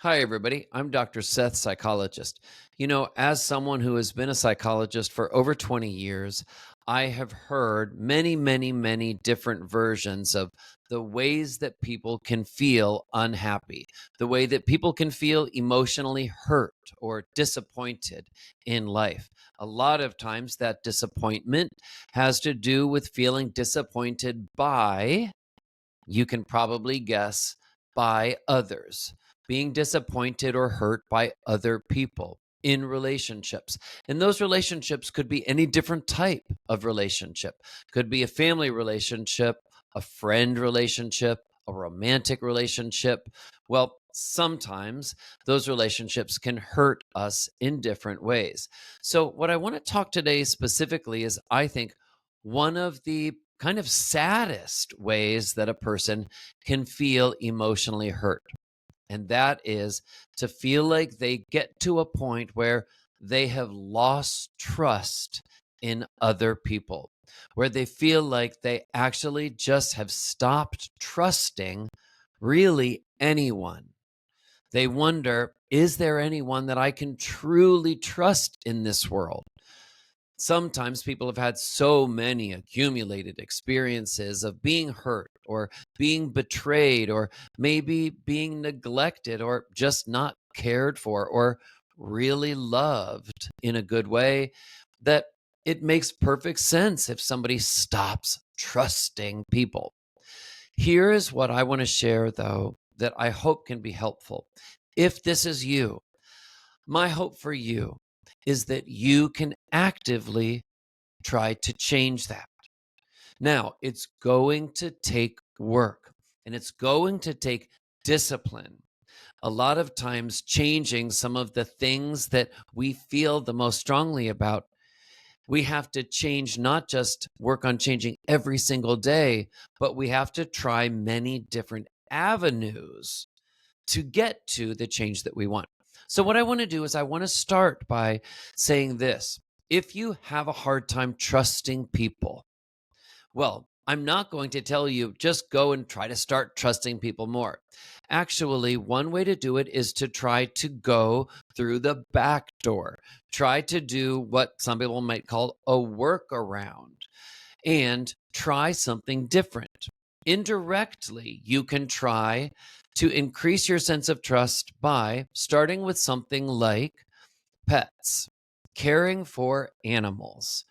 Hi, everybody. I'm Dr. Seth, psychologist. As someone who has been a psychologist for over 20 years, I have heard many, many, many different versions of the ways that people can feel unhappy, the way that people can feel emotionally hurt or disappointed in life. A lot of times, that disappointment has to do with feeling disappointed by, you can probably guess, by others, being disappointed or hurt by other people in relationships. And those relationships could be any different type of relationship. Could be a family relationship, a friend relationship, a romantic relationship. Well, sometimes those relationships can hurt us in different ways. So, what I want to talk today specifically is, I think, one of the kind of saddest ways that a person can feel emotionally hurt. And that is to feel like they get to a point where they have lost trust in other people, where they feel like they actually just have stopped trusting really anyone. They wonder, is there anyone that I can truly trust in this world? Sometimes people have had so many accumulated experiences of being hurt or being betrayed or maybe being neglected or just not cared for or really loved in a good way that it makes perfect sense if somebody stops trusting people. Here is what I want to share, though, that I hope can be helpful. If this is you, my hope for you is that you can actively try to change that. Now, it's going to take work and it's going to take discipline. A lot of times, changing some of the things that we feel the most strongly about, we have to change, not just work on changing every single day, but we have to try many different avenues to get to the change that we want. So, what I want to do is, I want to start by saying this: if you have a hard time trusting people, well, I'm not going to tell you just go and try to start trusting people more. Actually, one way to do it is to try to go through the back door. Try to do what some people might call a workaround and try something different. Indirectly, you can try to increase your sense of trust by starting with something like pets, caring for animals.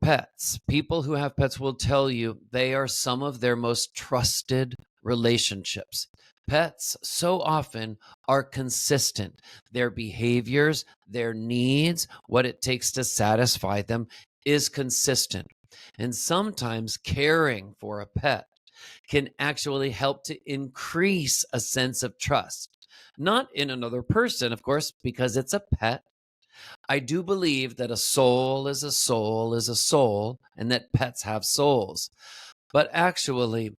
Pets, people who have pets will tell you they are some of their most trusted relationships. Pets so often are consistent. Their behaviors, their needs, what it takes to satisfy them is consistent. And sometimes caring for a pet can actually help to increase a sense of trust. Not in another person, of course, because it's a pet. I do believe that a soul is a soul is a soul, and that pets have souls. But actually,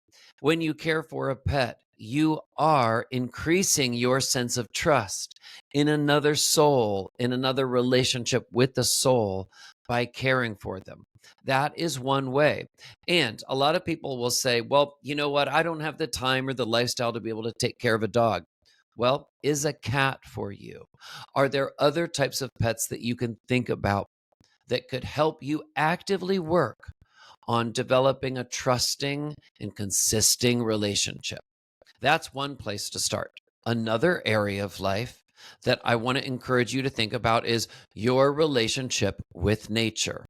when you care for a pet, you are increasing your sense of trust in another soul, in another relationship with the soul by caring for them. That is one way. And a lot of people will say, well, you know what? I don't have the time or the lifestyle to be able to take care of a dog. Well, is a cat for you? Are there other types of pets that you can think about that could help you actively work on developing a trusting and consisting relationship? That's one place to start. Another area of life that I want to encourage you to think about is your relationship with nature.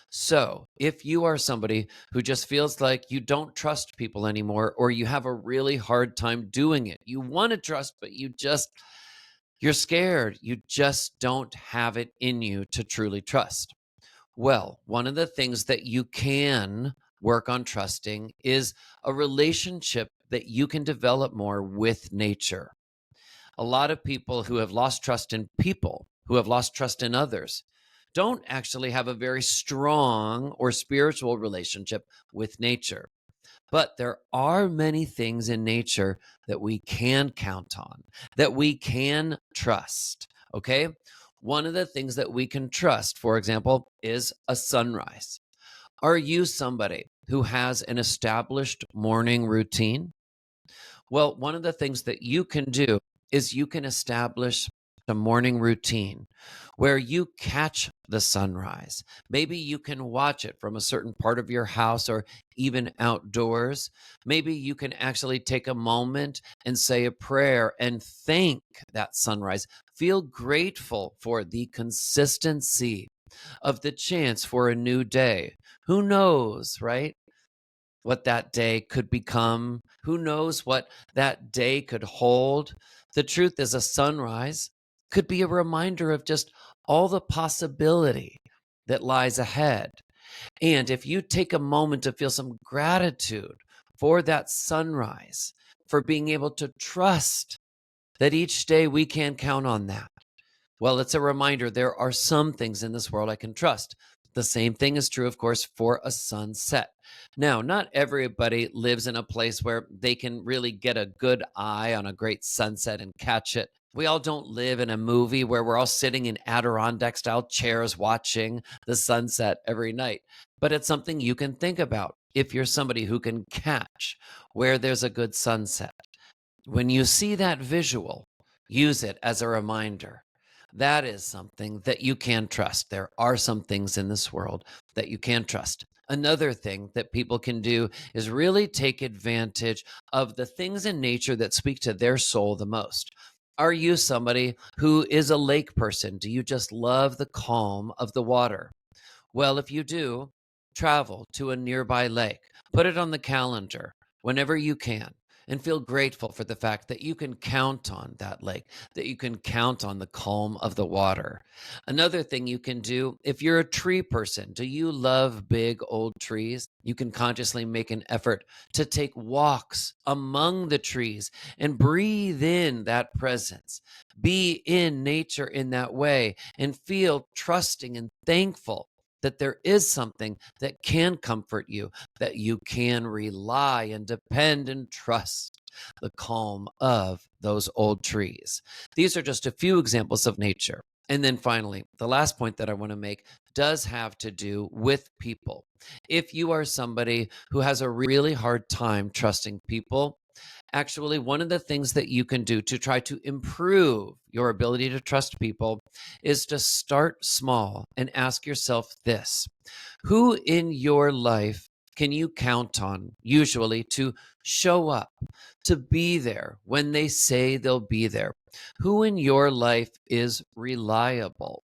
So, if you are somebody who just feels like you don't trust people anymore, or you have a really hard time doing it, you want to trust, but you're scared, you just don't have it in you to truly trust. Well, one of the things that you can work on trusting is a relationship that you can develop more with nature. A lot of people who have lost trust in people, who have lost trust in others, don't actually have a very strong or spiritual relationship with nature. But there are many things in nature that we can count on, that we can trust. Okay. One of the things that we can trust, for example, is a sunrise. Are you somebody who has an established morning routine? Well, one of the things that you can do is you can establish a morning routine where you catch the sunrise. Maybe you can watch it from a certain part of your house or even outdoors. Maybe you can actually take a moment and say a prayer and thank that sunrise. Feel grateful for the consistency of the chance for a new day. Who knows, right? What that day could become. Who knows what that day could hold? The truth is, a sunrise could be a reminder of just all the possibility that lies ahead. And if you take a moment to feel some gratitude for that sunrise, for being able to trust that each day we can count on that. Well, it's a reminder there are some things in this world I can trust. The same thing is true, of course, for a sunset. Now, not everybody lives in a place where they can really get a good eye on a great sunset and catch it. We all don't live in a movie where we're all sitting in Adirondack style chairs watching the sunset every night. But it's something you can think about if you're somebody who can catch where there's a good sunset. When you see that visual, use it as a reminder. That is something that you can trust. There are some things in this world that you can trust. Another thing that people can do is really take advantage of the things in nature that speak to their soul the most. Are you somebody who is a lake person? Do you just love the calm of the water? Well, if you do, travel to a nearby lake, put it on the calendar whenever you can, and feel grateful for the fact that you can count on that lake, that you can count on the calm of the water. Another thing you can do, if you're a tree person, do you love big old trees? You can consciously make an effort to take walks among the trees and breathe in that presence. Be in nature in that way and feel trusting and thankful that there is something that can comfort you, that you can rely and depend and trust the calm of those old trees. These are just a few examples of nature. And then finally, the last point that I want to make does have to do with people. If you are somebody who has a really hard time trusting people, actually, one of the things that you can do to try to improve your ability to trust people is to start small and ask yourself this: who in your life can you count on, usually, to show up, to be there when they say they'll be there? Who in your life is reliable?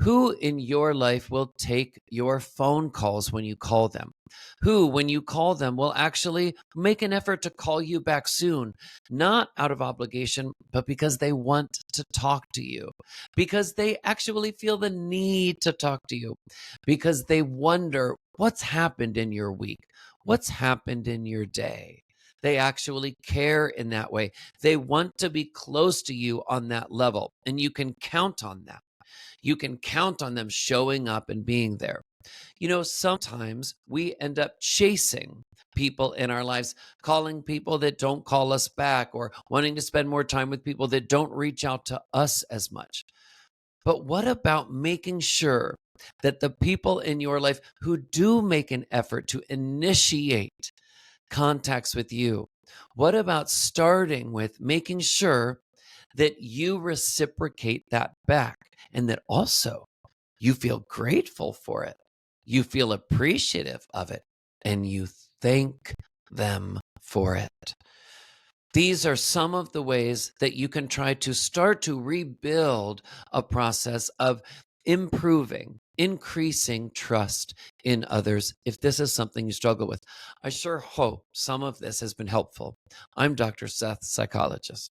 Who in your life will take your phone calls when you call them? Who, when you call them, will actually make an effort to call you back soon, not out of obligation, but because they want to talk to you, because they actually feel the need to talk to you, because they wonder what's happened in your week, what's happened in your day. They actually care in that way. They want to be close to you on that level, and you can count on that. You can count on them showing up and being there. You know, sometimes we end up chasing people in our lives, calling people that don't call us back, or wanting to spend more time with people that don't reach out to us as much. But what about making sure that the people in your life who do make an effort to initiate contacts with you, what about starting with making sure that you reciprocate that back, and that also you feel grateful for it, you feel appreciative of it, and you thank them for it? These are some of the ways that you can try to start to rebuild a process of improving, increasing trust in others if this is something you struggle with. I sure hope some of this has been helpful. I'm Dr. Seth, psychologist.